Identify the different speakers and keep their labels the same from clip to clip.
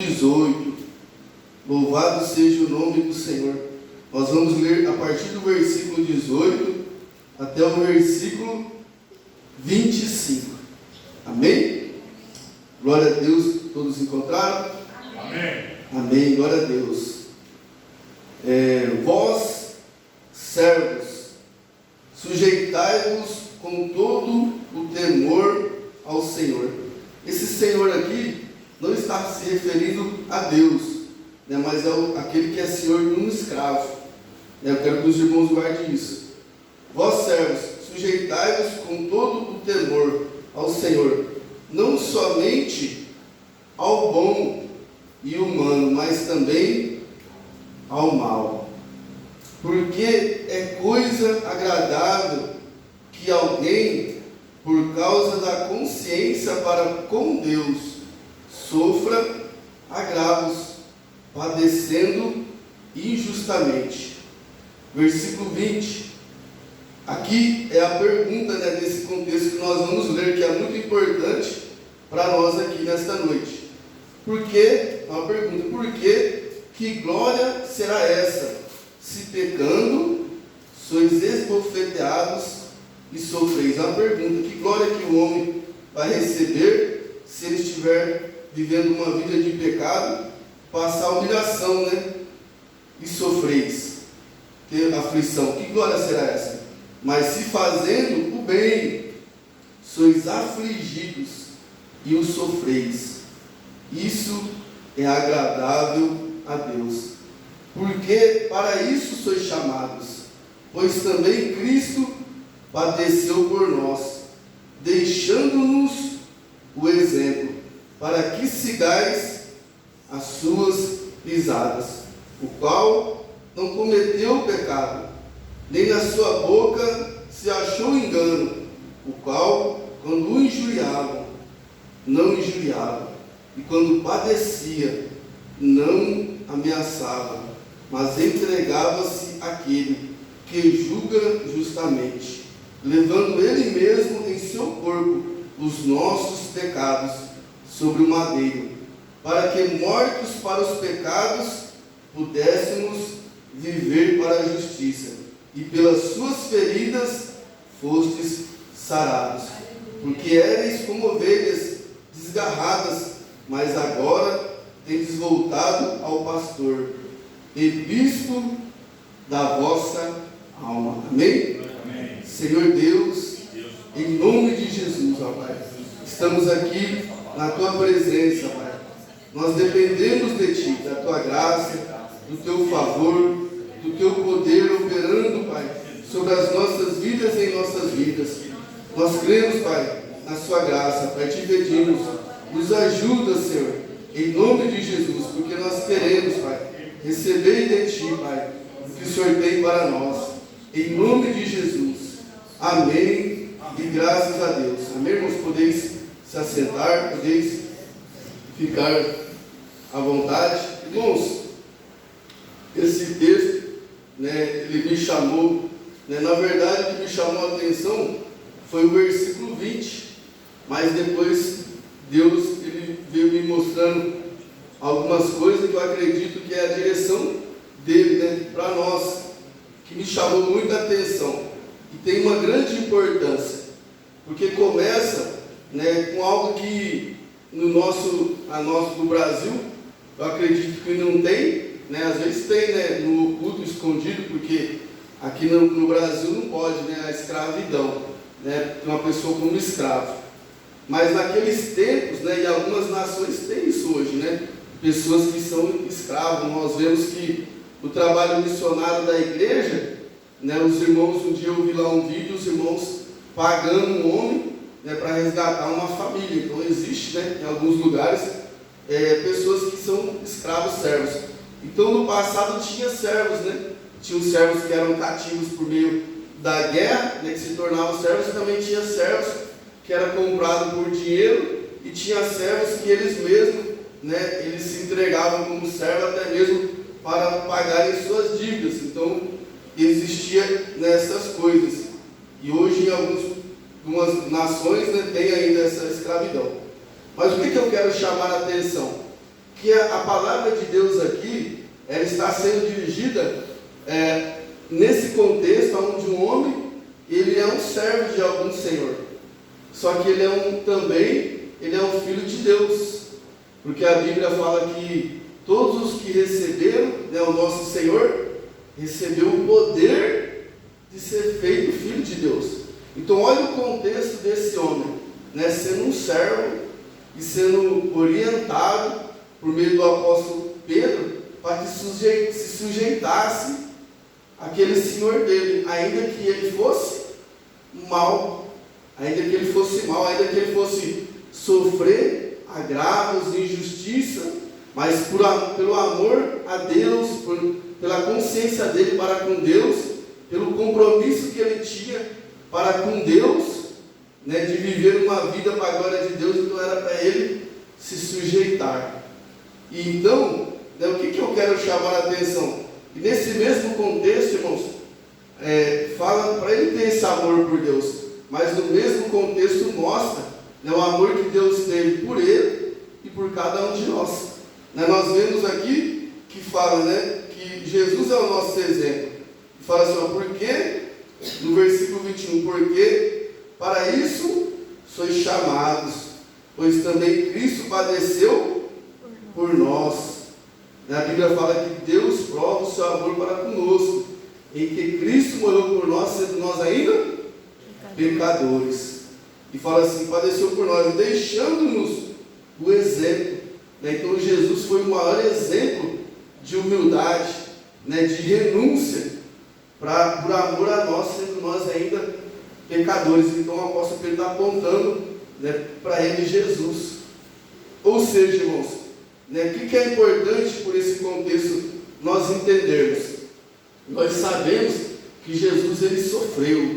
Speaker 1: 18. Louvado seja o nome do Senhor. Nós vamos ler a partir do versículo 18 até o versículo 25. Amém? Glória a Deus. Todos encontraram?
Speaker 2: Amém.
Speaker 1: Amém. Glória a Deus. Vós, servos, sujeitai-vos com todo o temor ao Senhor. Esse Senhor aqui não está se referindo a Deus, né, mas é aquele que é Senhor de um escravo. Eu quero que os irmãos guardem isso. Vós, servos, sujeitai-vos com todo o temor ao Senhor, não somente ao bom e humano, mas também ao mal. Porque é coisa agradável que alguém, por causa da consciência para com Deus, sofra agravos, padecendo injustamente. Versículo 20. Aqui é a pergunta, desse contexto que nós vamos ler, que é muito importante para nós aqui nesta noite. Por que? É uma pergunta. Por que glória será essa, se pecando, sois esbofeteados e sofreis? É uma pergunta. Que glória que o homem vai receber se ele estiver vivendo uma vida de pecado, passar humilhação, e sofreis, ter aflição? Que glória será essa? Mas se fazendo o bem, sois afligidos e o sofreis, isso é agradável a Deus. Porque para isso sois chamados, pois também Cristo padeceu por nós, deixando-nos o exemplo, para que sigais as suas pisadas, o qual não cometeu pecado, nem na sua boca se achou engano, o qual, quando o injuriavam, não injuriava, e quando padecia, não ameaçava, mas entregava-se àquele que julga justamente, levando ele mesmo em seu corpo os nossos pecados sobre o madeiro, para que, mortos para os pecados, pudéssemos viver para a justiça, e pelas suas feridas fostes sarados. Porque éreis como ovelhas desgarradas, mas agora tendes voltado ao pastor e bispo da vossa alma. Amém?
Speaker 2: Amém.
Speaker 1: Senhor Deus, em nome de Jesus, ó Pai, estamos aqui na Tua presença, Pai. Nós dependemos de Ti, da Tua graça, do Teu favor, do Teu poder operando, Pai, sobre as nossas vidas e em nossas vidas. Nós cremos, Pai, na Sua graça, Pai, Te pedimos, nos ajuda, Senhor, em nome de Jesus, porque nós queremos, Pai, receber de Ti, Pai, o que o Senhor tem para nós, em nome de Jesus. Amém e graças a Deus. Amém, irmãos? Podeis se assentar, podeis ficar à vontade. Irmãos, esse texto, ele me chamou, na verdade, o que me chamou a atenção foi o versículo 20, mas depois Deus ele veio me mostrando algumas coisas que eu acredito que é a direção dele, para nós, que me chamou muita atenção e tem uma grande importância, porque começa com algo que no Brasil, eu acredito que não tem, às vezes tem, no oculto, escondido, porque aqui no Brasil não pode, a escravidão, uma pessoa como escravo. Mas naqueles tempos, e algumas nações têm isso hoje, pessoas que são escravos. Nós vemos que o trabalho missionário da igreja, os irmãos, um dia eu vi lá um vídeo, os irmãos pagando um homem, para resgatar uma família. Então existe, em alguns lugares, pessoas que são escravos servos. Então no passado tinha servos, tinha os servos que eram cativos por meio da guerra, que se tornavam servos, e também tinha servos que eram comprados por dinheiro, e tinha servos que eles mesmos, eles se entregavam como servo até mesmo para pagarem suas dívidas. Então existia nessas coisas, e hoje em algumas nações tem ainda essa escravidão. Mas o que eu quero chamar a atenção? que a palavra de Deus aqui, ela está sendo dirigida nesse contexto onde um homem, ele é um servo de algum Senhor. Só que ele é um filho de Deus. Porque a Bíblia fala que todos os que receberam, né, o nosso Senhor, recebeu o poder de ser feito filho de Deus. Então olha o contexto desse homem, né, sendo um servo e sendo orientado por meio do apóstolo Pedro para que se sujeitasse àquele Senhor dele, ainda que ele fosse mal, ainda que ele fosse sofrer agravos, injustiça, mas pelo amor a Deus, pela consciência dele para com Deus, pelo compromisso que ele tinha para com Deus, né, de viver uma vida para a glória de Deus, então era para ele se sujeitar. E então, né, o que eu quero chamar a atenção? E nesse mesmo contexto, irmãos, fala para ele ter esse amor por Deus, mas no mesmo contexto mostra, né, o amor que Deus teve por ele e por cada um de nós. Né, nós vemos aqui que fala, né, que Jesus é o nosso exemplo. E fala assim, ó, porque, no versículo 21, porque para isso sois chamados, pois também Cristo padeceu por nós. A Bíblia fala que Deus prova o seu amor para conosco, em que Cristo morreu por nós, sendo nós ainda pecadores. E fala assim, padeceu por nós, deixando-nos o exemplo. Então Jesus foi o maior exemplo de humildade, né, de renúncia, por amor a nós, sendo nós ainda pecadores. Então o apóstolo Pedro está apontando, né, para ele Jesus. Ou seja, irmãos, né, o que é importante por esse contexto nós entendermos? Nós sabemos que Jesus ele sofreu,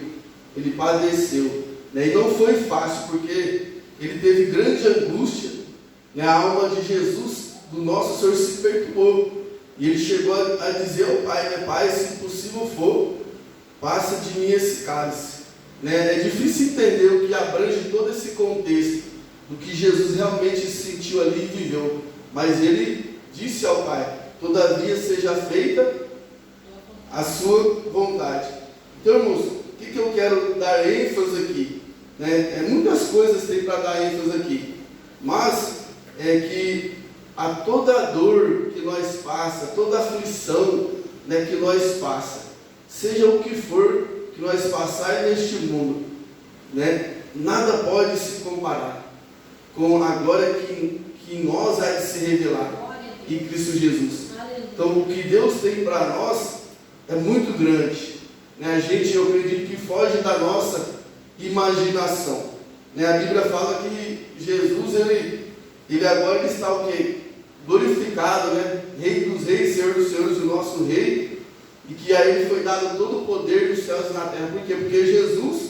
Speaker 1: ele padeceu, né, e não foi fácil, porque ele teve grande angústia, né, a alma de Jesus, do nosso Senhor, se perturbou, e ele chegou a dizer ao Pai, né, Pai, se possível for, passa de mim esse cálice. Né, é difícil entender o que abrange todo esse contexto, do que Jesus realmente sentiu ali e viveu, mas ele disse ao Pai, todavia seja feita a sua vontade. Então, irmãos, o que eu quero dar ênfase aqui? Né? Muitas coisas tem para dar ênfase aqui, mas é que a toda dor que nós passa, toda aflição, né, que nós passa, seja o que for que nós passar neste mundo, né, nada pode se comparar com a glória que em nós há de se revelar em Cristo Jesus. Então o que Deus tem para nós é muito grande, né? Eu acredito que foge da nossa imaginação, né? A Bíblia fala que Jesus, ele agora está o quê? Glorificado, né? Rei dos reis, Senhor dos senhores, o nosso rei, e que a ele foi dado todo o poder dos céus e na terra. Por quê? Porque Jesus,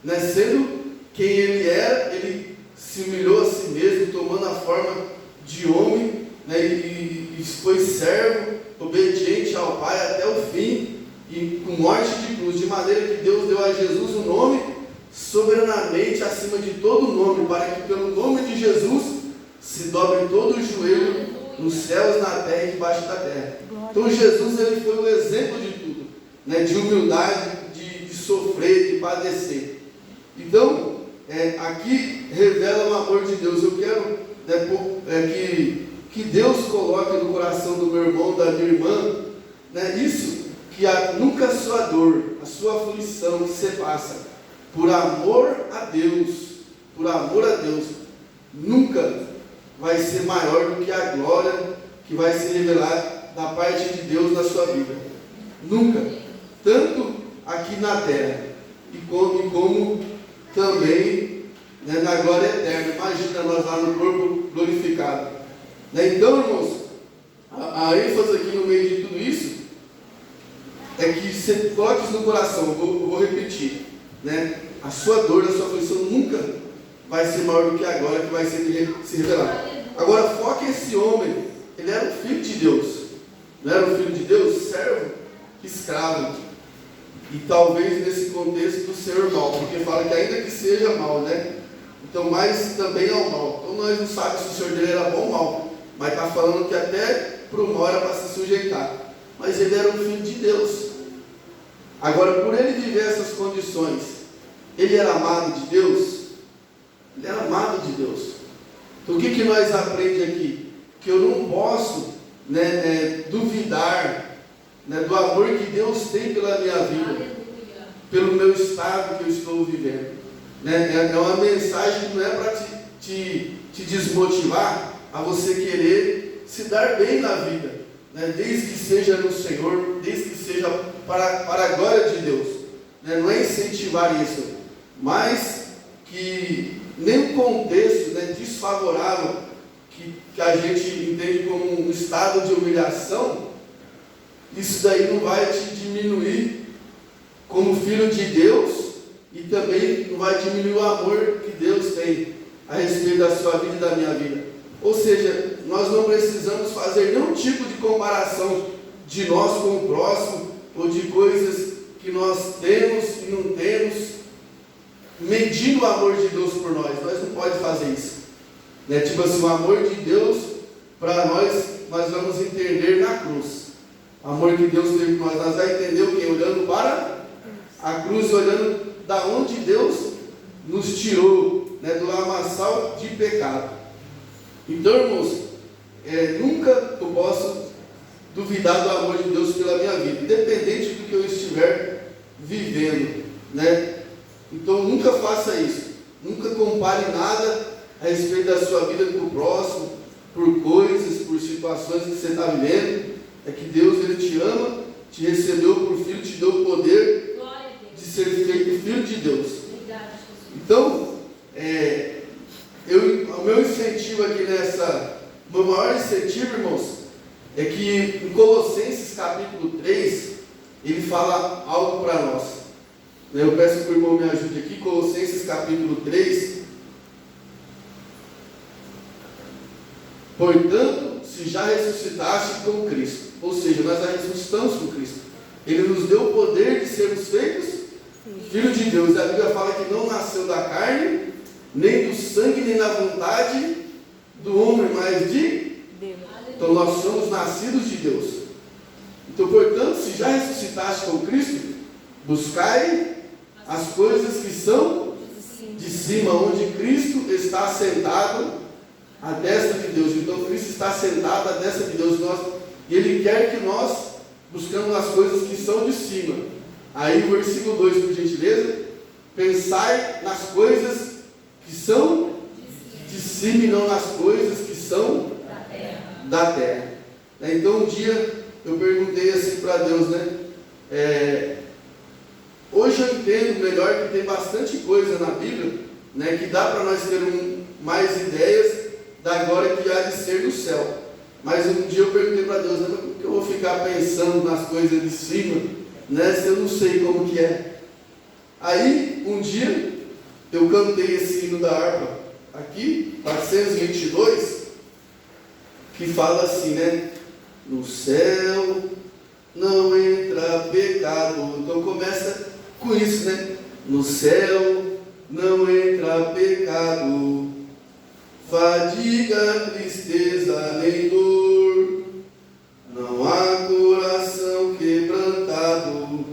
Speaker 1: né, sendo quem ele era, ele se humilhou a si mesmo, tomando a forma de homem, né, e foi servo, obediente ao Pai até o fim, e com morte de cruz, de maneira que Deus deu a Jesus o nome soberanamente acima de todo nome, para que pelo nome de Jesus se dobre todo o joelho nos céus, na terra e debaixo da terra. Então Jesus ele foi o exemplo de tudo, né, de humildade, de sofrer, de padecer. Então, aqui revela o amor de Deus. Eu quero, né, que Deus coloque no coração do meu irmão, da minha irmã, né, isso, que nunca a sua dor, a sua aflição que você passa, por amor a Deus, nunca vai ser maior do que a glória que vai se revelar da parte de Deus na sua vida. Nunca. Tanto aqui na terra, e como também, né, na glória eterna. Imagina nós lá no corpo glorificado. Né? Então, irmãos, a ênfase aqui no meio de tudo isso é que você coloque isso no coração. Eu vou repetir, né? A sua dor, a sua aflição nunca vai ser maior do que a glória que vai se revelar. Agora, foque esse homem. Ele era um filho de Deus. Não era um filho de Deus? Servo, escravo. E talvez nesse contexto do Senhor mal, porque fala que ainda que seja mal, né? Então, mas também ao mal. Então, nós não sabemos se o Senhor dele era bom ou mal. mas está falando que até por uma hora para se sujeitar. Mas ele era um filho de Deus. Agora, por ele viver essas condições, ele era amado de Deus? Ele era amado de Deus. Então, o que nós aprendemos aqui? Que eu não posso duvidar do amor que Deus tem pela minha vida, pelo meu estado que eu estou vivendo. É uma mensagem que não é para te desmotivar a você querer se dar bem na vida, desde que seja no Senhor, desde que seja para a glória de Deus. Não é incentivar isso, mas que nem o contexto desfavorável que a gente entende como um estado de humilhação, isso daí não vai te diminuir como filho de Deus, e também não vai diminuir o amor que Deus tem a respeito da sua vida e da minha vida. Ou seja, nós não precisamos fazer nenhum tipo de comparação de nós com o próximo, ou de coisas que nós temos e não temos, medindo o amor de Deus por nós. Nós não podemos fazer isso. Tipo assim, o amor de Deus, para nós vamos entender na cruz. O amor que Deus teve por nós vamos entender o quê? Olhando para a cruz, olhando da onde Deus nos tirou, do lamaçal de pecado. Então, irmãos, nunca eu posso duvidar do amor de Deus pela minha vida, independente do que eu estiver vivendo, Então, nunca faça isso. Nunca compare nada a respeito da sua vida com o próximo, por coisas, por situações que você está vivendo. É que Deus, Ele te ama, te recebeu por filho, te deu o poder de ser feito filho de Deus. Então, o meu incentivo aqui o meu maior incentivo, irmãos, é que em Colossenses capítulo 3, ele fala algo para nós. Eu peço que o irmão me ajude aqui, Colossenses capítulo 3. Portanto, se já ressuscitaste com Cristo, ou seja, nós já ressuscitamos com Cristo, Ele nos deu o poder de sermos feitos filhos de Deus. A Bíblia fala que não nasceu da carne, nem do sangue, nem da vontade do homem, mas de Deus. Então nós somos nascidos de Deus. Então, portanto, se já ressuscitaste com Cristo, buscai as coisas que são de cima, onde Cristo está sentado à destra de Deus. Então Cristo está sentado à destra de Deus, e Ele quer que nós buscamos as coisas que são de cima. Aí o versículo 2, por gentileza: pensai nas coisas que são de cima e não nas coisas que são da terra. Então um dia eu perguntei assim para Deus, hoje eu entendo melhor que tem bastante coisa na Bíblia, que dá para nós ter mais ideias da glória que há de ser no céu. Mas um dia eu perguntei para Deus, mas por que eu vou ficar pensando nas coisas de cima, se eu não sei como que é? Aí um dia eu cantei esse hino da harpa aqui, 422, que fala assim, no céu não entra pecado. Então começa com isso, no céu não entra pecado, fadiga, tristeza, nem dor, não há coração quebrantado,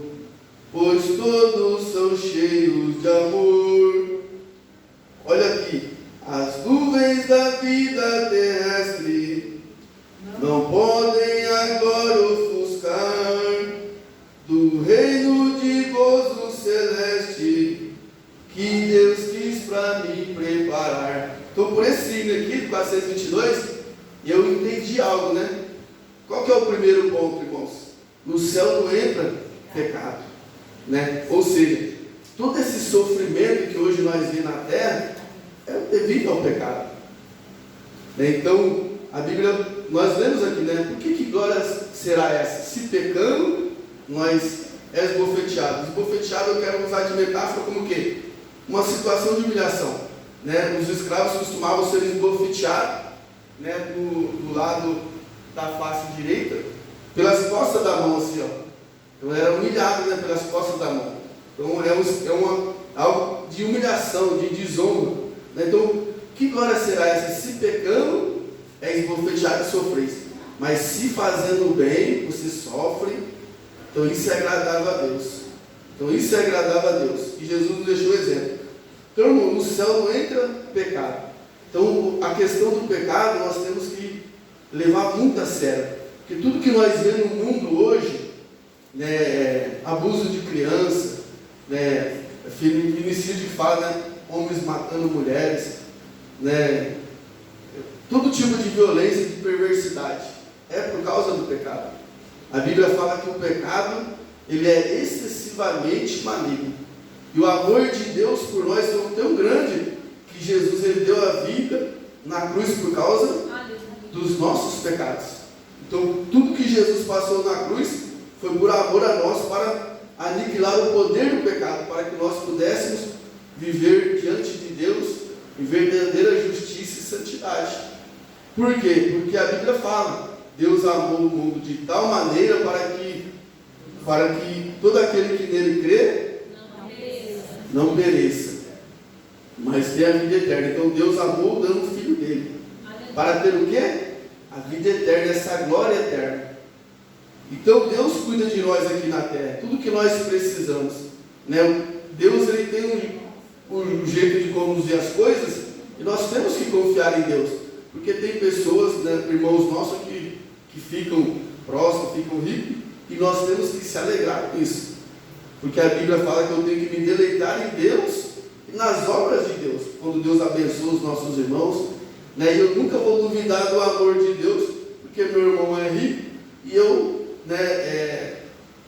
Speaker 1: pois todos são cheios de amor. Olha aqui, as nuvens da vida terrestre não podem agora ofuscar do reino de gozo celeste que Deus quis para me preparar. Então, por esse hino aqui, do 422, eu entendi algo, Qual que é o primeiro ponto, irmãos? No céu não entra pecado, Ou seja, todo esse sofrimento que hoje nós vemos na terra é devido ao pecado. Então, a Bíblia, nós lemos aqui, por que glória será essa? Se pecando, nós é esbofeteado. Esbofeteado eu quero usar de metáfora como o quê? Uma situação de humilhação. Os escravos costumavam ser esbofeteados, do lado da face direita, pelas costas da mão, assim, ó. Então era humilhado, pelas costas da mão. Então algo de humilhação, de desonra. Então, que glória será essa? Se pecando, é esbofeteado e sofreis. Mas se fazendo o bem, você sofre, então isso é agradável a Deus. Então isso é agradável a Deus. E Jesus nos deixou o exemplo. Então, irmão, no céu não entra pecado. Então a questão do pecado nós temos que levar muito a sério. Porque tudo que nós vemos no mundo hoje, né, abuso de criança, né, feminicídio de fala, né, homens matando mulheres, né, todo tipo de violência e de perversidade é por causa do pecado. A Bíblia fala que o pecado ele é excessivamente maligno. E o amor de Deus por nós foi tão grande que Jesus ele deu a vida na cruz por causa dos nossos pecados. Então tudo que Jesus passou na cruz foi por amor a nós, para aniquilar o poder do pecado, para que nós pudéssemos viver diante de Deus em verdadeira justiça e santidade. Por quê? Porque a Bíblia fala, Deus amou o mundo de tal maneira para que todo aquele que nele crê não pereça, mas tenha a vida eterna. Então Deus amou dando o Filho dele, para ter o quê? A vida eterna, essa glória eterna. Então Deus cuida de nós aqui na terra, tudo que nós precisamos, né? Deus ele tem um jeito de conduzir as coisas, e nós temos que confiar em Deus, porque tem pessoas, né, irmãos nossos que ficam próximos, ficam ricos, e nós temos que se alegrar com isso, porque a Bíblia fala que eu tenho que me deleitar em Deus e nas obras de Deus, quando Deus abençoa os nossos irmãos, né? E eu nunca vou duvidar do amor de Deus, porque meu irmão é rico, e eu, né,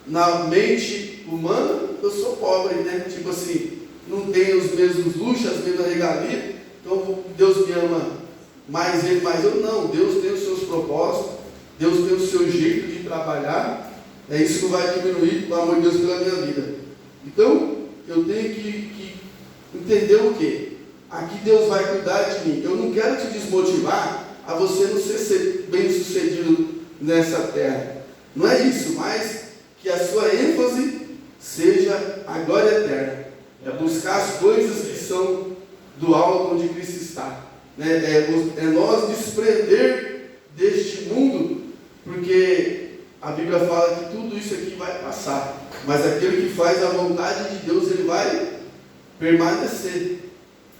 Speaker 1: na mente humana, eu sou pobre, né? Tipo assim, não tenho os mesmos luxos, as mesmas regalias, então Deus me ama mais ele, mais eu. Não, Deus tem os seus propósitos, Deus tem o seu jeito de trabalhar, isso não vai diminuir o amor de Deus pela minha vida. Então, eu tenho que entender o quê? Aqui Deus vai cuidar de mim. Eu não quero te desmotivar a você não ser bem sucedido nessa terra. Não é isso, mas que a sua ênfase seja a glória eterna. É buscar as coisas que são do alto onde Cristo está. É nós desprender deste mundo, porque a Bíblia fala que tudo isso aqui vai passar, mas aquele que faz a vontade de Deus, ele vai permanecer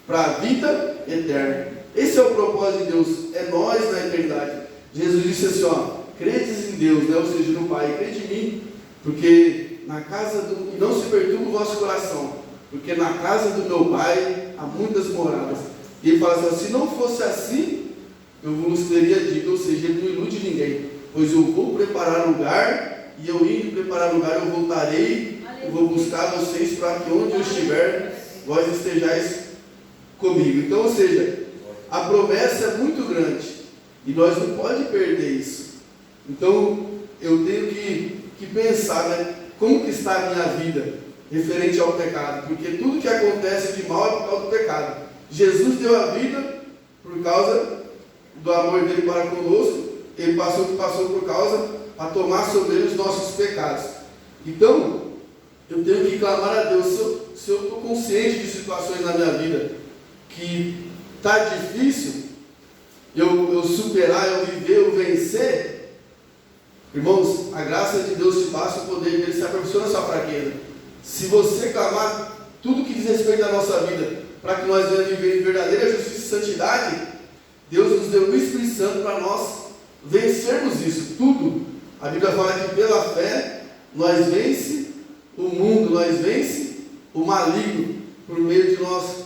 Speaker 1: para a vida eterna. Esse é o propósito de Deus, é nós na eternidade. Jesus disse assim, credes em Deus, né? Ou seja, no Pai, crede em mim, porque na casa do... E não se perturbe o vosso coração, porque na casa do meu Pai há muitas moradas. E ele fala assim, se não fosse assim, eu vos teria dito, ou seja, ele não ilude ninguém, pois eu vou preparar lugar, e eu indo preparar lugar, eu voltarei, eu vou buscar vocês para que onde eu estiver, vós estejais comigo. Então, ou seja, a promessa é muito grande, e nós não podemos perder isso. Então, eu tenho que pensar, né, como que está a minha vida referente ao pecado, porque tudo que acontece de mal é por causa do pecado. Jesus deu a vida por causa do amor dele para conosco, ele passou por causa para tomar sobre ele os nossos pecados. Então, eu tenho que clamar a Deus, se eu estou consciente de situações na minha vida que está difícil, eu superar, eu viver, eu vencer, irmãos, a graça de Deus te passa, o poder dele se aperfeiçoa na sua fraqueza. Se você clamar tudo que diz respeito à nossa vida, para que nós venhamos viver em verdadeira justiça e santidade, Deus nos deu o Espírito Santo para nós vencermos isso, tudo. A Bíblia fala que pela fé, nós vence o mundo, nós vence o maligno, por meio de nós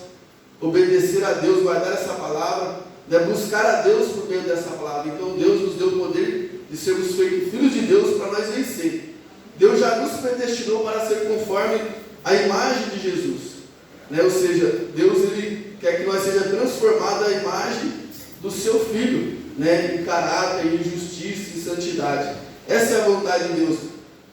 Speaker 1: obedecer a Deus, guardar essa palavra, né, buscar a Deus por meio dessa palavra. Então Deus nos deu o poder de sermos feitos filhos de Deus para nós vencer. Deus já nos predestinou para ser conforme a imagem de Jesus, né? Ou seja, Deus ele quer que nós seja transformado à imagem do seu Filho, né, em caráter, em justiça, em santidade. Essa é a vontade de Deus.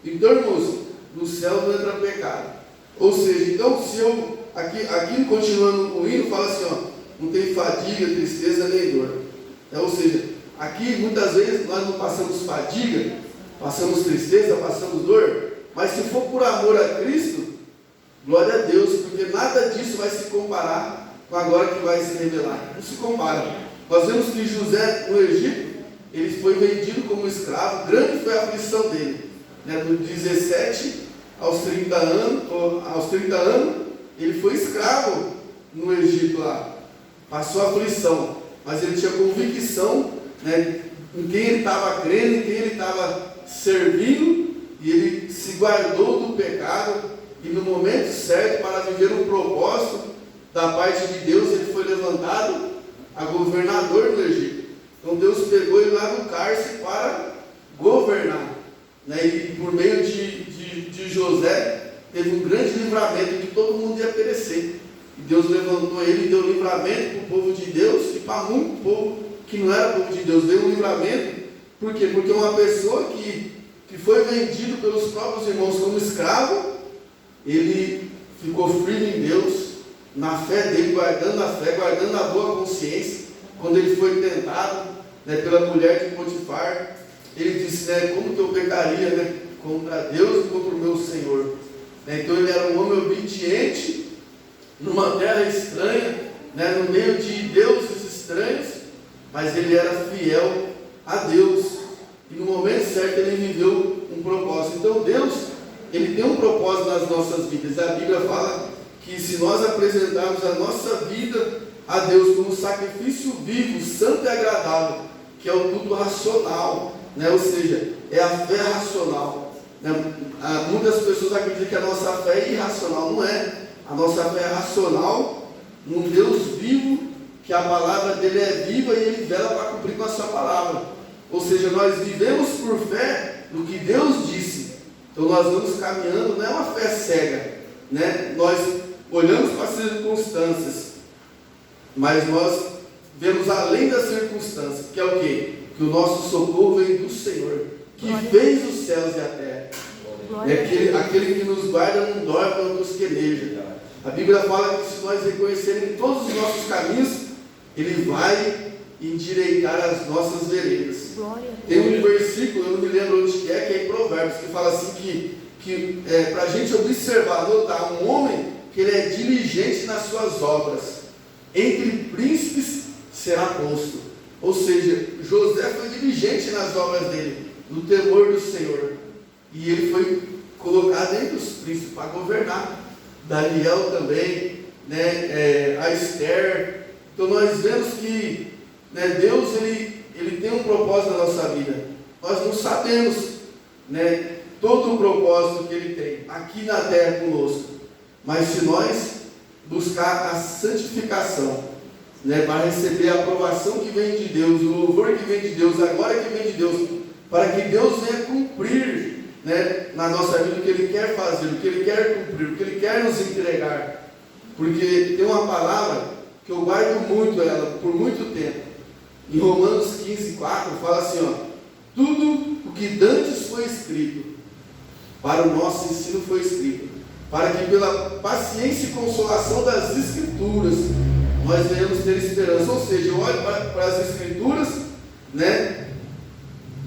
Speaker 1: Então, irmãos, no céu não entra pecado. Ou seja, então, se eu, aqui continuando o hino, fala assim, não tem fadiga, tristeza nem dor. Ou seja, aqui muitas vezes nós não passamos fadiga, passamos tristeza, passamos dor, mas se for por amor a Cristo, glória a Deus, porque nada disso vai se comparar com a glória que vai se revelar. Não se compara. Nós vemos que José, no Egito, ele foi vendido como escravo, grande foi a aflição dele. Do 17 aos 30 anos, ele foi escravo no Egito lá. Passou aflição, mas ele tinha convicção, em quem ele estava crendo, em quem ele estava servindo, e ele se guardou do pecado, e no momento certo, para viver um propósito da parte de Deus, ele foi levantado a governador do Egito. Então Deus pegou ele lá no cárcere para governar. E por meio de José, teve um grande livramento que todo mundo ia perecer. E Deus levantou ele e deu livramento para o povo de Deus e para muito povo que não era povo de Deus. Deu um livramento, por quê? Porque uma pessoa que foi vendido pelos próprios irmãos como escravo, ele ficou firme em Deus, na fé dele, guardando a fé, guardando a boa consciência. Quando ele foi tentado pela mulher de Potifar, ele disse, como que eu pecaria contra Deus e contra o meu Senhor? Então ele era um homem obediente, numa terra estranha, no meio de deuses estranhos, mas ele era fiel a Deus, e no momento certo ele viveu um propósito. Então Deus, ele tem um propósito nas nossas vidas. A Bíblia fala que se nós apresentarmos a nossa vida a Deus como sacrifício vivo, santo e agradável, que é o culto racional, ou seja, é a fé racional. Muitas pessoas acreditam que a nossa fé é irracional. Não é. A nossa fé é racional num Deus vivo, que a palavra dele é viva e ele vela para cumprir com a sua palavra. Ou seja, nós vivemos por fé no que Deus disse. Então nós vamos caminhando, não é uma fé cega, nós olhamos para as circunstâncias, mas nós vemos além das circunstâncias, que é o quê? Que o nosso socorro vem do Senhor, que fez os céus e a terra. Aquele que nos guarda não dorme quando nos quereja. A Bíblia fala que se nós reconhecermos todos os nossos caminhos, ele vai endireitar as nossas veredas. Tem um versículo, eu não me lembro onde que é em Provérbios, que fala assim que para a gente observar, notar, um homem que ele é diligente nas suas obras, entre príncipes será posto. Ou seja, José foi diligente nas obras dele, no temor do Senhor, e ele foi colocado entre os príncipes para governar. Daniel também, a Esther. Então nós vemos que Deus ele tem um propósito na nossa vida. Nós não sabemos todo o propósito que ele tem aqui na terra conosco, mas se nós buscar a santificação, para receber a aprovação que vem de Deus, o louvor que vem de Deus, a glória que vem de Deus, para que Deus venha cumprir na nossa vida o que ele quer fazer, o que ele quer cumprir, o que ele quer nos entregar. Porque tem uma palavra que eu guardo muito ela por muito tempo. Em Romanos 15:4 fala assim, tudo o que dantes foi escrito para o nosso ensino foi escrito, para que pela paciência e consolação das Escrituras nós venhamos ter esperança. Ou seja, eu olho para as Escrituras,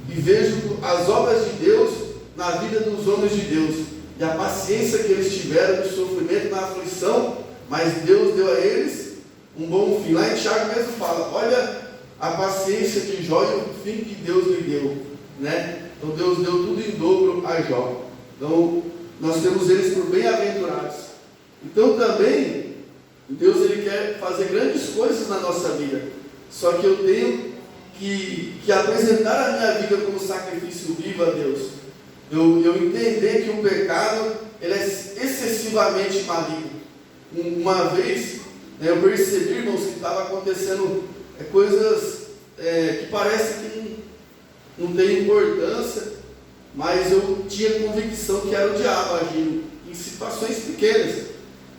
Speaker 1: e vejo as obras de Deus na vida dos homens de Deus, e a paciência que eles tiveram no sofrimento, na aflição, mas Deus deu a eles um bom fim. Lá em Tiago mesmo fala, olha a paciência de Jó e o fim que Deus lhe deu, Então Deus deu tudo em dobro a Jó. Então nós temos eles por bem-aventurados. Então também Deus ele quer fazer grandes coisas na nossa vida, só que eu tenho que apresentar a minha vida como sacrifício vivo a Deus. Eu entender que o pecado ele é excessivamente maligno. Uma vez eu percebi, irmãos, que estava acontecendo coisas que parece que não tem importância, mas eu tinha convicção que era o diabo agindo em situações pequenas.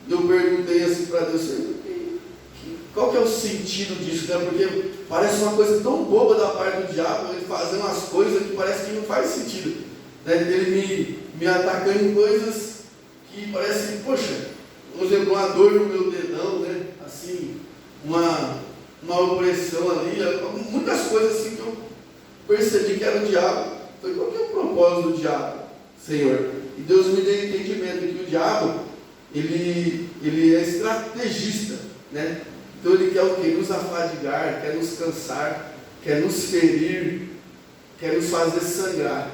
Speaker 1: Eu perguntei assim para Deus, qual que é o sentido disso? Porque parece uma coisa tão boba da parte do diabo, ele fazer umas coisas que parece que não faz sentido. Ele me atacando em coisas que parecem, poxa, por exemplo, uma dor no meu dedão, assim, uma opressão ali, muitas coisas assim que eu percebi que era o diabo. Falei, qual que é o propósito do diabo, Senhor? E Deus me deu entendimento que o diabo, ele é estrategista, Então ele quer o quê? Nos afadigar, quer nos cansar, quer nos ferir, quer nos fazer sangrar.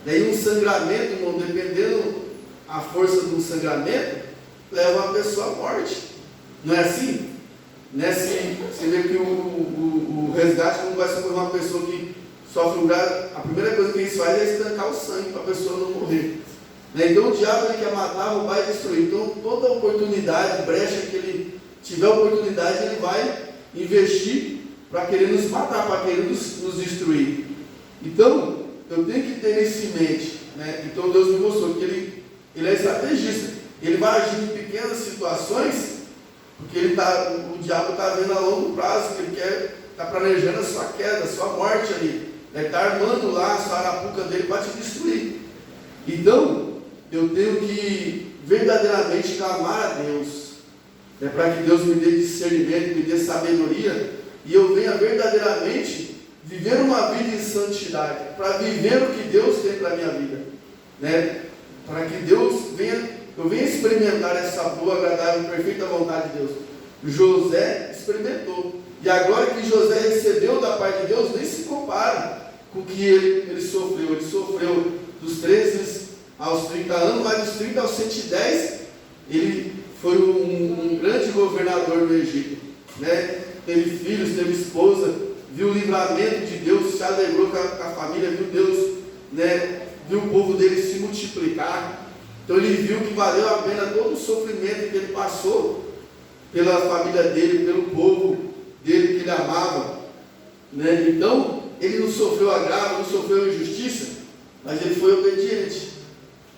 Speaker 1: Daí um sangramento, irmão, dependendo a força do sangramento, leva uma pessoa à morte. Não é assim? Né? Você vê que o resgate, quando vai socorrer uma pessoa que sofre um grave, a primeira coisa que eles fazem é estancar o sangue para a pessoa não morrer. Né? Então o diabo ele quer matar, roubar e destruir. Então toda oportunidade, brecha que ele tiver oportunidade, ele vai investir para querer nos matar, para querer nos destruir. Então, eu tenho que ter isso em mente. Né? Então Deus me mostrou que ele é estrategista. Ele vai agir em pequenas situações, porque o diabo está vendo a longo prazo, que ele está planejando a sua queda, a sua morte ali. Ele está armando lá a sua arapuca dele para te destruir. Então, eu tenho que verdadeiramente clamar a Deus, né, para que Deus me dê discernimento, me dê sabedoria, e eu venha verdadeiramente viver uma vida em santidade, para viver o que Deus tem para a minha vida, né? Para que eu venha experimentar essa boa, agradável e perfeita vontade de Deus. José experimentou, e a glória que José recebeu da parte de Deus nem se compara com o que ele sofreu. Ele sofreu dos 13 aos 30 anos, mas dos 30 aos 110, ele foi um grande governador do Egito, né? Teve filhos, teve esposa, viu o livramento de Deus, se alegrou com a família, viu Deus, né? Viu o povo dele se multiplicar. Então ele viu que valeu a pena todo o sofrimento que ele passou pela família dele, pelo povo dele que ele amava, né? Então ele não sofreu agravo, não sofreu injustiça, mas ele foi obediente.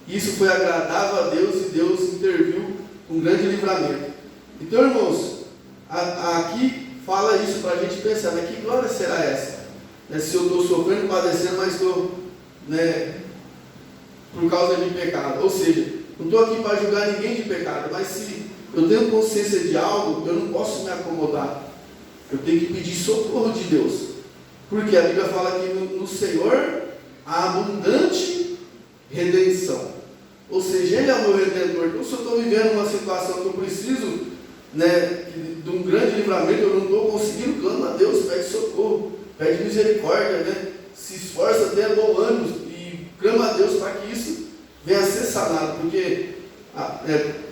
Speaker 1: Isso foi agradável a Deus e Deus interviu com grande livramento. Então, irmãos, aqui fala isso para a gente pensar, né? Que glória será essa? Né? Se eu estou sofrendo, padecendo, mas estou, né, por causa de pecado. Ou seja, não estou aqui para julgar ninguém de pecado, mas se eu tenho consciência de algo, eu não posso me acomodar. Eu tenho que pedir socorro de Deus. Porque a Bíblia fala que no Senhor há abundante redenção. Ou seja, Ele é o meu Redentor. Então, se eu estou vivendo uma situação que eu preciso, né, de um grande livramento, eu não estou conseguindo, clama a Deus, pede socorro, pede misericórdia, né? Se esforça, tenha bom ânimo e clama a Deus para que isso venha a ser sanado. Porque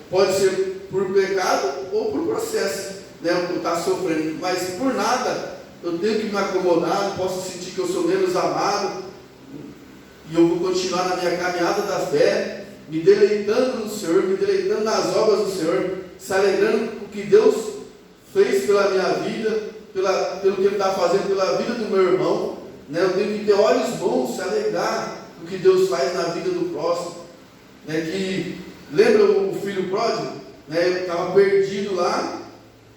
Speaker 1: pode ser por pecado ou por processo, né, eu estou sofrendo. Mas por nada eu tenho que me acomodar, não posso sentir que eu sou menos amado. E eu vou continuar na minha caminhada da fé, me deleitando no Senhor, me deleitando nas obras do Senhor, se alegrando com o que Deus fez pela minha vida, pelo que Ele está fazendo pela vida do meu irmão, né? Eu tenho que ter olhos bons, se alegrar com o que Deus faz na vida do próximo, né? Que, lembra o filho pródigo? Né? Ele estava perdido lá,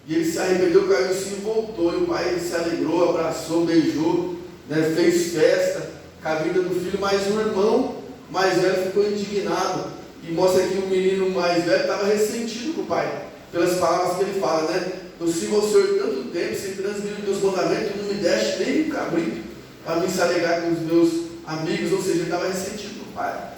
Speaker 1: e ele se arrependeu, caiu assim e voltou, e o pai se alegrou, abraçou, beijou, né? Fez festa com a vida do filho, mas o irmão mais velho ficou indignado, e mostra que o menino mais velho estava ressentido com o pai, pelas palavras que ele fala, né? Eu sirvo ao Senhor tanto tempo, sem transgredir os teus mandamentos, não me deste nem um cabrito para me se alegrar com os meus amigos. Ou seja, ele estava ressentido com o pai,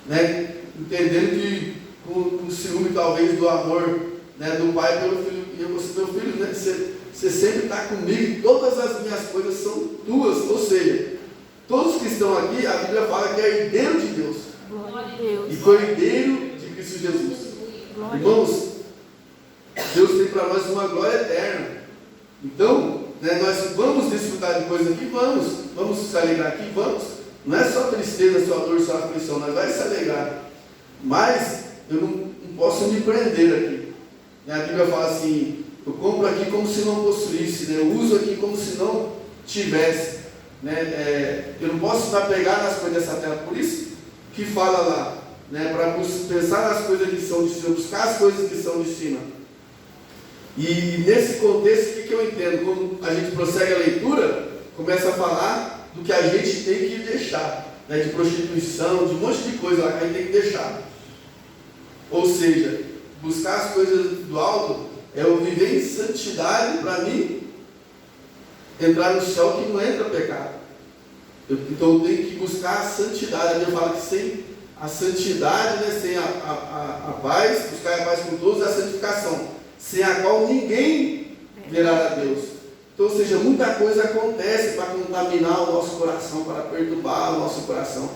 Speaker 1: né? Entendendo que com ciúme talvez do amor, né, do pai pelo filho, e eu vou ser meu filho, né? Você sempre está comigo, todas as minhas coisas são tuas. Ou seja, todos que estão aqui, a Bíblia fala que é herdeiro de Deus, e co-herdeiro de Cristo Jesus. Irmãos, Deus tem para nós uma glória eterna. Então, né, nós vamos desfrutar de coisas aqui, vamos se alegrar aqui, vamos. Não é só tristeza, só dor, só aflição, nós vamos se alegrar. Mas eu não posso me prender aqui. A Bíblia fala assim, eu compro aqui como se não possuísse, né? Eu uso aqui como se não tivesse. Né? Eu não posso me apegar nas coisas dessa terra, por isso que fala lá, né? Para pensar nas coisas que são de cima, buscar as coisas que são de cima. E nesse contexto, o que eu entendo? Quando a gente prossegue a leitura, começa a falar do que a gente tem que deixar, né? De prostituição, de um monte de coisa lá que a gente tem que deixar. Ou seja, buscar as coisas do alto é eu viver em santidade para mim entrar no céu, que não entra pecado. Então eu tenho que buscar a santidade. A Bíblia fala que sem a santidade, né, sem a paz, buscar a paz com todos, é a santificação, sem a qual ninguém temperar a Deus. Então, ou seja, muita coisa acontece para contaminar o nosso coração, para perturbar o nosso coração.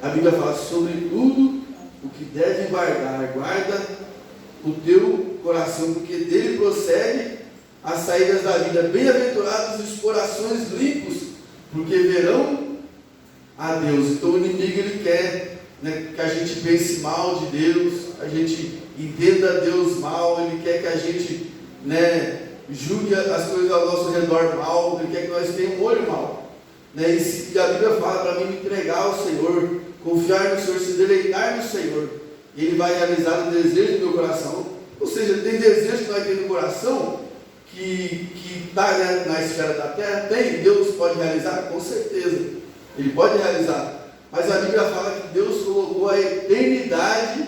Speaker 1: A Bíblia fala sobre tudo o que deve guardar. Guarda o teu coração, porque dele procede as saídas da vida. Bem-aventurados os corações limpos, porque verão a Deus. Então o inimigo ele quer, né, que a gente pense mal de Deus, a gente entenda Deus mal, ele quer que a gente, né, julgue as coisas ao nosso redor mal, ele quer que nós tenhamos um olho mal. Né? E a Bíblia fala para mim me entregar ao Senhor, confiar no Senhor, se deleitar no Senhor, e Ele vai realizar o desejo do meu coração. Ou seja, tem desejo que nós temos no coração, que está na esfera da terra, tem, Deus pode realizar, com certeza, Ele pode realizar. Mas a Bíblia fala que Deus colocou a eternidade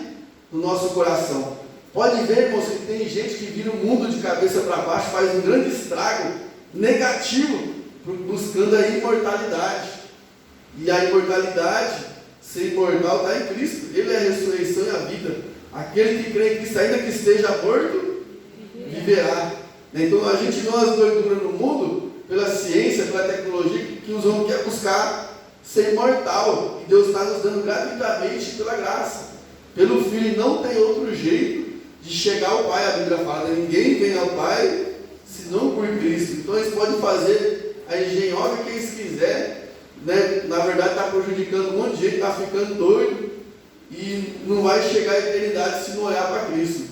Speaker 1: no nosso coração. Pode ver, irmãos, que tem gente que vira o mundo de cabeça para baixo, faz um grande estrago negativo, buscando a imortalidade. E a imortalidade, ser imortal, está em Cristo. Ele é a ressurreição e a vida. Aquele que crê em Cristo, ainda que esteja morto, viverá. Então a gente vê umas doiduras no mundo, pela ciência, pela tecnologia, que os homens querem buscar ser imortal. E Deus está nos dando gratuitamente pela graça. Pelo Filho, não tem outro jeito de chegar ao Pai. A Bíblia fala, ninguém vem ao Pai senão por Cristo. Então eles podem fazer a engenhoca que eles quiserem, né? Na verdade está prejudicando um monte de gente, está ficando doido e não vai chegar à eternidade se não olhar para Cristo,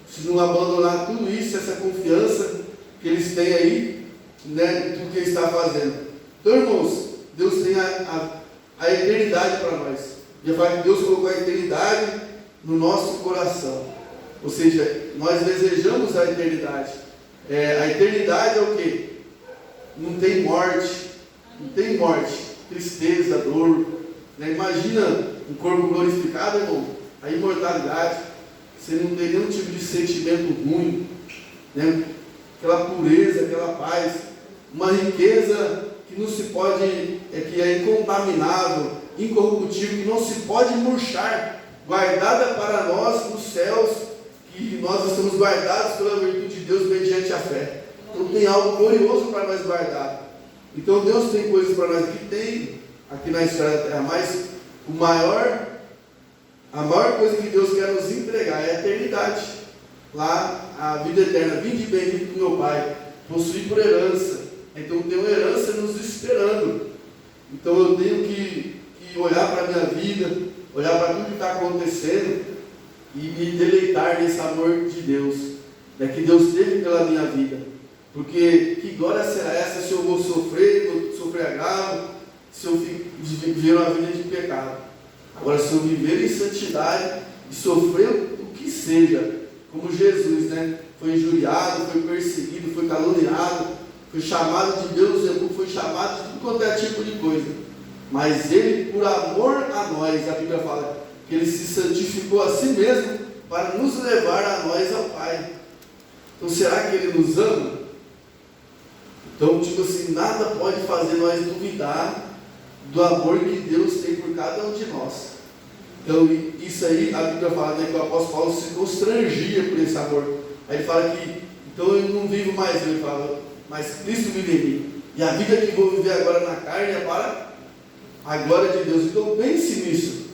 Speaker 1: se não abandonar tudo isso, essa confiança que eles têm aí, né, do que Ele está fazendo. Então, irmãos, Deus tem a eternidade para nós. Já fala que Deus colocou a eternidade no nosso coração. Ou seja, nós desejamos a eternidade. A eternidade é o quê? Não tem morte. Não tem morte. Tristeza, dor. Né? Imagina um corpo glorificado, irmão. A imortalidade. Você não tem nenhum tipo de sentimento ruim. Né? Aquela pureza, aquela paz. Uma riqueza que não se pode, que é incontaminável, incorruptível, que não se pode murchar. Guardada para nós nos céus, que nós estamos guardados pela virtude de Deus mediante a fé. Então tem algo glorioso para nós guardar. Então Deus tem coisas para nós que tem aqui na esfera da terra, mas a maior coisa que Deus quer nos entregar é a eternidade. Lá, a vida eterna, vinde bendito do meu Pai, possui por herança. Então tem uma herança nos esperando. Então eu tenho que olhar para a minha vida, olhar para tudo que está acontecendo e me deleitar nesse amor de Deus, que Deus teve pela minha vida. Porque que glória será essa se eu vou sofrer agravo, se eu viver uma vida de pecado. Agora, se eu viver em santidade e sofrer o que seja, como Jesus, né? Foi injuriado, foi perseguido, foi caluniado, foi chamado de Deus, foi chamado de tudo quanto é tipo de coisa. Mas Ele, por amor a nós, a Bíblia fala que Ele se santificou a si mesmo para nos levar a nós ao Pai. Então, será que Ele nos ama? Então, tipo assim, nada pode fazer nós duvidar do amor que Deus tem por cada um de nós. Então, isso aí, a Bíblia fala, né, que o apóstolo Paulo se constrangia por esse amor. Aí ele fala que, então eu não vivo mais, ele fala, mas Cristo vive em mim. E a vida que vou viver agora na carne é para a glória de Deus. Então pense nisso,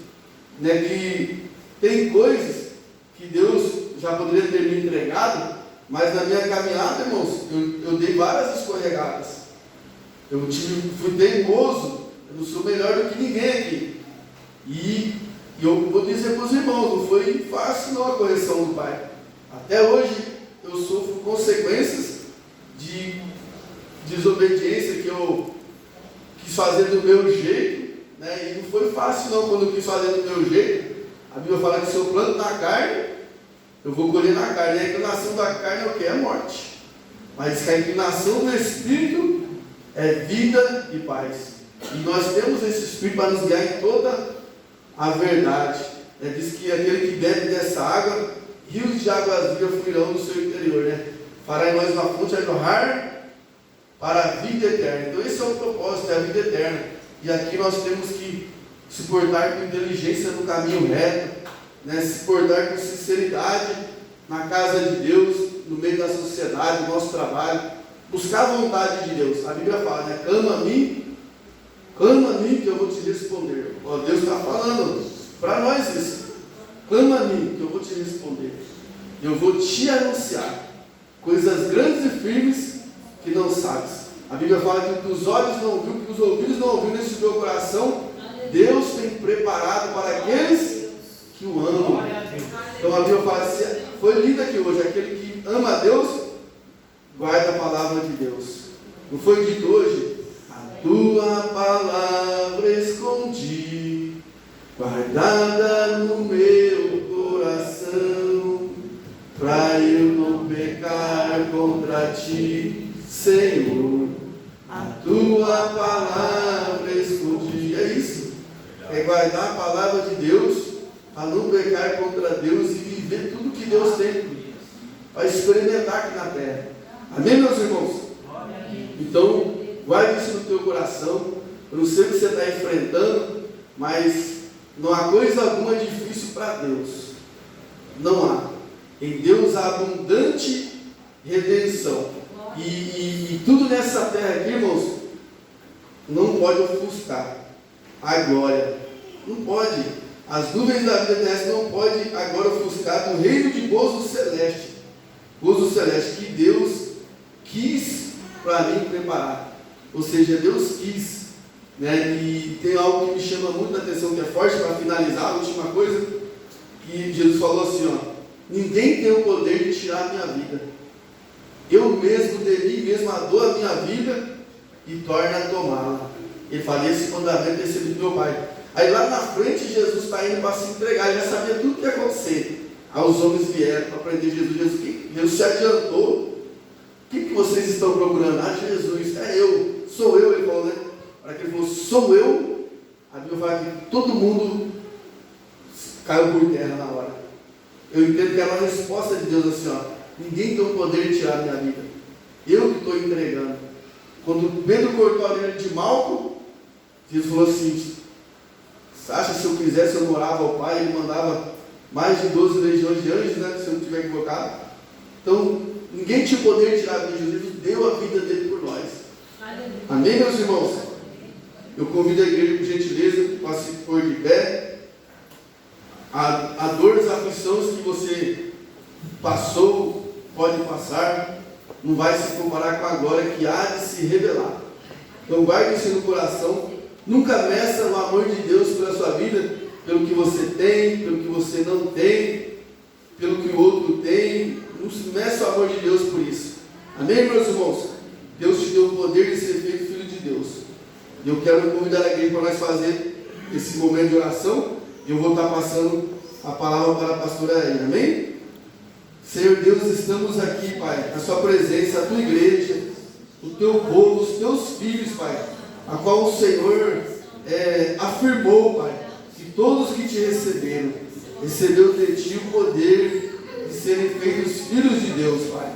Speaker 1: né, que tem coisas que Deus já poderia ter me entregado, mas na minha caminhada, irmãos, eu dei várias escorregadas. Fui teimoso, eu não sou melhor do que ninguém aqui. E eu vou dizer para os irmãos, não foi fácil não a correção do Pai. Até hoje eu sofro consequências de desobediência que eu quis fazer do meu jeito, né? E não foi fácil não quando eu quis fazer do meu jeito. A Bíblia fala que se eu planto na carne, eu vou colher na carne. E a inclinação da carne é o que? É morte. Mas a inclinação do Espírito é vida e paz. E nós temos esse Espírito para nos guiar em toda a verdade. Diz que aquele que bebe dessa água, rios de águas vivas fluirão no seu interior, né? Fará em nós uma fonte a jorrar para a vida eterna. Então esse é o propósito, é a vida eterna. E aqui nós temos que se portar com inteligência no caminho reto, né? Se portar com sinceridade na casa de Deus, no meio da sociedade, no nosso trabalho, buscar a vontade de Deus. A Bíblia fala, né? Clama a mim que eu vou te responder. Ó, Deus está falando para nós isso. Clama a mim que eu vou te responder. Eu vou te anunciar coisas grandes e firmes que não sabes. A Bíblia fala que o que os olhos não viram, que os ouvidos não ouviram nesse teu coração, Deus tem preparado para aqueles que o amam. Então a Bíblia fala assim, foi lindo aqui hoje, aquele que ama a Deus, guarda a palavra de Deus. Não foi dito hoje? A tua palavra escondi, guardada no meu coração, para eu não pecar contra ti, Senhor. A tua palavra escondi. É isso. É guardar a palavra de Deus, a não pecar contra Deus e viver tudo que Deus tem para experimentar aqui na terra. Amém, meus irmãos? Então, guarde isso no teu coração. Eu não sei o que você está enfrentando, mas não há coisa alguma difícil para Deus. Não há. Em Deus há abundante redenção. E tudo nessa terra aqui, irmãos, não pode ofuscar a glória. Não pode. As nuvens da vida terrestre não podem agora ofuscar do reino de gozo celeste. Gozo celeste que Deus quis para mim preparar. Ou seja, Deus quis. Né? E tem algo que me chama muito a atenção, que é forte para finalizar, a última coisa, que Jesus falou assim, ó, ninguém tem o poder de tirar a minha vida. Eu mesmo, de mim mesmo, dou a minha vida e torno a tomá-la. Ele fala, esse mandamento recebido do meu Pai. Aí lá na frente, Jesus está indo para se entregar, ele já sabia tudo o que ia acontecer. Aí os homens vieram para prender Jesus. Jesus se adiantou. O que vocês estão procurando? Ah, Jesus, sou eu, ele falou, né? Para que ele falou, sou eu. A Bíblia fala que todo mundo caiu por terra na hora. Eu entendo que é uma resposta de Deus assim, ó. Ninguém tem o poder de tirar a minha vida. Eu que estou entregando. Quando Pedro cortou a orelha de Malco, Jesus falou assim, você acha que se eu quisesse eu morava ao Pai, ele mandava mais de 12 legiões de anjos, né, se eu não estiver equivocado. Então, ninguém tinha o poder de tirar a vida de Jesus, deu a vida dele por nós. Amém, meus irmãos? Eu convido a igreja por gentileza para se pôr de pé. A dor das aflições que você passou, pode passar, não vai se comparar com a glória que há de se revelar. Então guarde isso no coração. Nunca meça o amor de Deus pela sua vida, pelo que você tem, pelo que você não tem, pelo que o outro tem. Não se meça o amor de Deus por isso. Amém, meus irmãos? Deus te deu o poder de ser feito filho de Deus. E eu quero convidar a igreja para nós fazer esse momento de oração. E eu vou estar passando a palavra para a pastora Aina. Amém? Senhor Deus, estamos aqui, Pai, na sua presença, a tua igreja, o teu povo, os teus filhos, Pai, a qual o Senhor afirmou, Pai, que todos que te receberam, recebeu de ti o poder de serem feitos filhos de Deus, Pai.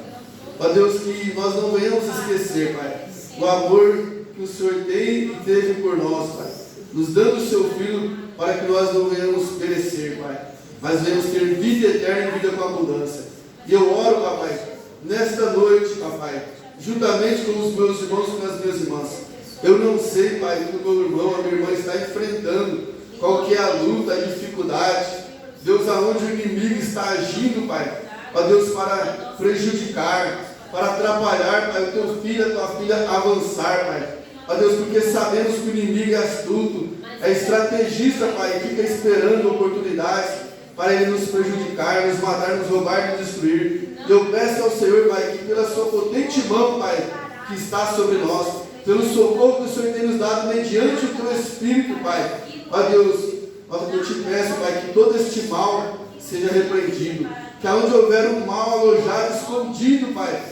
Speaker 1: Ó Deus, que nós não venhamos esquecer, Pai, o amor que o Senhor tem e teve por nós, Pai, nos dando o seu Filho para que nós não venhamos perecer, Pai, mas venhamos ter vida eterna e vida com abundância. E eu oro, Papai, nesta noite, Papai, juntamente com os meus irmãos e com as minhas irmãs. Eu não sei, Pai, o que o meu irmão, a minha irmã está enfrentando, qual que é a luta, a dificuldade. Deus, aonde o inimigo está agindo, Pai, ó Deus, para prejudicar, para atrapalhar, Pai, o teu filho, a tua filha avançar, Pai. Ó Deus, porque sabemos que o inimigo é astuto, é estrategista, Pai, fica esperando oportunidades para ele nos prejudicar, nos matar, nos roubar, nos destruir. Eu peço ao Senhor, Pai, que pela sua potente mão, Pai, que está sobre nós, pelo socorro que o Senhor tem nos dado mediante o teu Espírito, Pai. Ó Deus, eu te peço, Pai, que todo este mal seja repreendido, que aonde houver um mal alojado, escondido, Pai,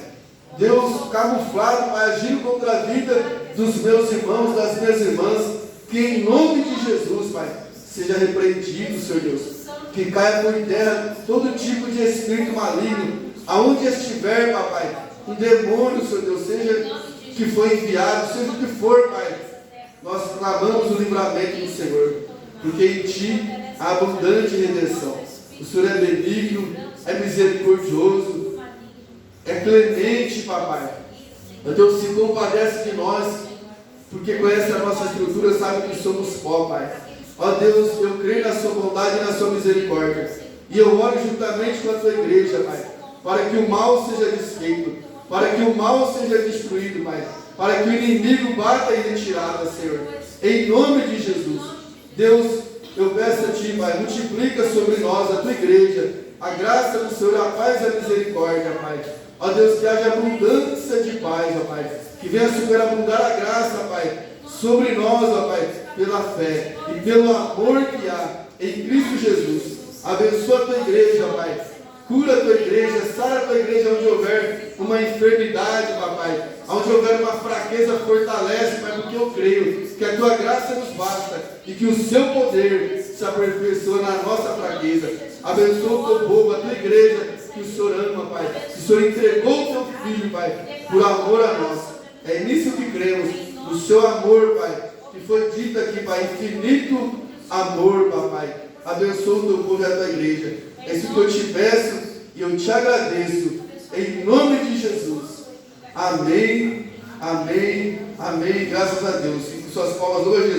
Speaker 1: Deus, camuflado, Pai, agindo contra a vida dos meus irmãos, das minhas irmãs, que em nome de Jesus, Pai, seja repreendido, Senhor Deus. Que caia por terra todo tipo de espírito maligno, aonde estiver, Papai, um demônio, Senhor Deus, seja que foi enviado, seja o que for, Pai, nós clamamos o livramento do Senhor, porque em Ti há abundante redenção. O Senhor é benigno, é misericordioso, é clemente, Papai. Ó Deus, se compadece de nós, porque conhece a nossa estrutura, sabe que somos pó, Pai. Ó Deus, eu creio na sua bondade e na sua misericórdia. E eu oro juntamente com a tua igreja, Pai, para que o mal seja desfeito, para que o mal seja destruído, Pai, para que o inimigo bata em retirada, Senhor. Em nome de Jesus. Deus, eu peço a Ti, Pai, multiplica sobre nós, a Tua igreja, a graça do Senhor, a paz e a misericórdia, Pai. Ó Deus, que haja abundância de paz, ó Pai. Que venha superabundar a graça, Pai, sobre nós, ó Pai, pela fé e pelo amor que há em Cristo Jesus. Abençoa a Tua igreja, Pai. Cura a Tua igreja, sara a Tua igreja onde houver uma enfermidade, Papai. Onde houver uma fraqueza, fortalece, Pai, porque eu creio que a Tua graça nos basta e que o Seu poder se aperfeiçoa na nossa fraqueza. Abençoa o Teu povo, a Tua igreja, que o Senhor ama, Pai. Que o Senhor entregou o Teu Filho, Pai, por amor a nós. É nisso que cremos, no Seu amor, Pai, que foi dito aqui, Pai, infinito amor, Papai. Abençoa o Teu povo e a Tua igreja. É isso que eu te peço e eu te agradeço, em nome de Jesus. Amém, amém, amém. Graças a Deus. E com suas palmas hoje.